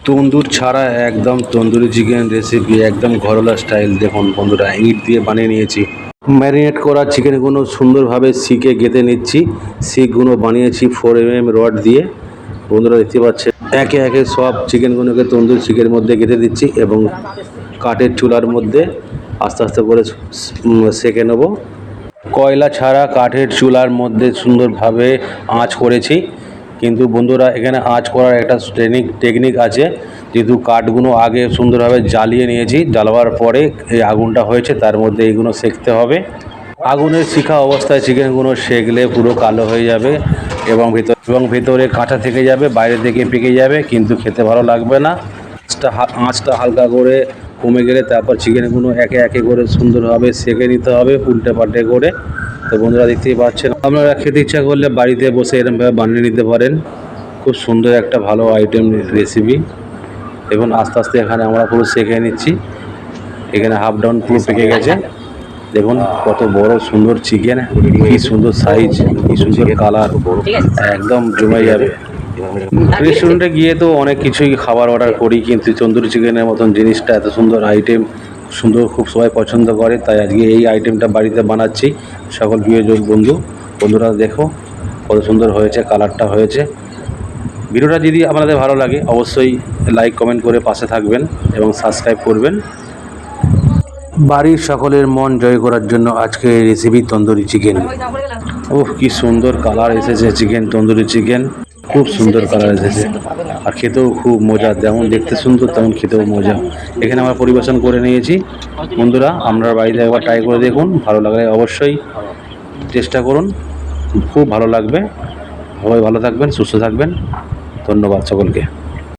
তন্দুর ছাড়া একদম tandoori chicken recipe, একদম ঘরোয়া স্টাইল। দেখুন বন্ধুরা, ইট দিয়ে বানিয়ে নিয়েছি। ম্যারিনেট করা চিকেনগুলো সুন্দরভাবে শিকে গেঁথে নিচ্ছি। শিকগুলো বানিয়েছি 4mm রড দিয়ে। বন্ধুরা দেখতে পাচ্ছেন, একে একে সব চিকেনগুলোকে তন্দুর শিকের মধ্যে গেঁথে দিচ্ছি এবং কাঠের চুলার মধ্যে আস্তে আস্তে করে সেঁকে নেব। কয়লা ছাড়া কাঠের চুলার মধ্যে সুন্দরভাবে আঁচ করেছি। কিন্তু বন্ধুরা, এখানে আঁচ করার একটা টেকনিক আছে। যেহেতু কাঠগুলো আগে সুন্দরভাবে জ্বালিয়ে নিয়েছি, জ্বালাবার পরে এই আগুনটা হয়েছে, তার মধ্যে এইগুলো সেঁকতে হবে। আগুনের শিখা অবস্থায় চিকেনগুলো সেঁকলে পুরো কালো হয়ে যাবে এবং ভেতরে কাঁচা থেকে যাবে, বাইরে থেকে পেকে যাবে, কিন্তু খেতে ভালো লাগবে না। আঁচটা হালকা করে কমে গেলে তারপর চিকেনগুলো একে একে করে সুন্দরভাবে সেঁকে নিতে হবে, উল্টে পাল্টে করে। তো বন্ধুরা দেখতেই পাচ্ছেন, আপনারা খেতে ইচ্ছা করলে বাড়িতে বসে এরকমভাবে বানিয়ে নিতে পারেন। খুব সুন্দর একটা ভালো আইটেম রেসিপি। এবং আস্তে আস্তে এখানে আমরা পুরো সেঁকে নিচ্ছি। এখানে হাফ ডাউন পুরো পেকে গেছে। দেখুন কত বড় সুন্দর চিকেন, কি সুন্দর সাইজ, কি সুন্দর কালার, একদম জমে যাবে। রেস্টুরেন্টে গিয়ে তো অনেক কিছুই খাবার অর্ডার করি, কিন্তু তন্দুরি চিকেনের মতন জিনিসটা, এত সুন্দর আইটেম, সুন্দর, খুব সবাই পছন্দ করে। তাই আজকে এই আইটেমটা বাড়িতে বানাচ্ছি। সকল প্রিয়জন বন্ধুরা দেখো কত সুন্দর হয়েছে, কালারটা হয়েছে। ভিডিওটা যদি আপনাদের ভালো লাগে অবশ্যই লাইক কমেন্ট করে পাশে থাকবেন এবং সাবস্ক্রাইব করবেন। বাড়ির সকলের মন জয় করার জন্য আজকে এই রেসিপি তন্দুরি চিকেন। ওহ, কি সুন্দর কালার এসেছে চিকেন, তন্দুরি চিকেন, খুব সুন্দর কালার এসেছে। আর খেতেও খুব মজা, যেমন দেখতে সুন্দর তেমন খেতেও মজা। এখানে আমরা পরিবেশন করে নিয়েছি। বন্ধুরা, আপনারা বাড়িতে একবার ট্রাই করে দেখুন, ভালো লাগলে অবশ্যই চেষ্টা করুন, খুব ভালো লাগবে। সবাই ভালো থাকবেন, সুস্থ থাকবেন। ধন্যবাদ সকলকে।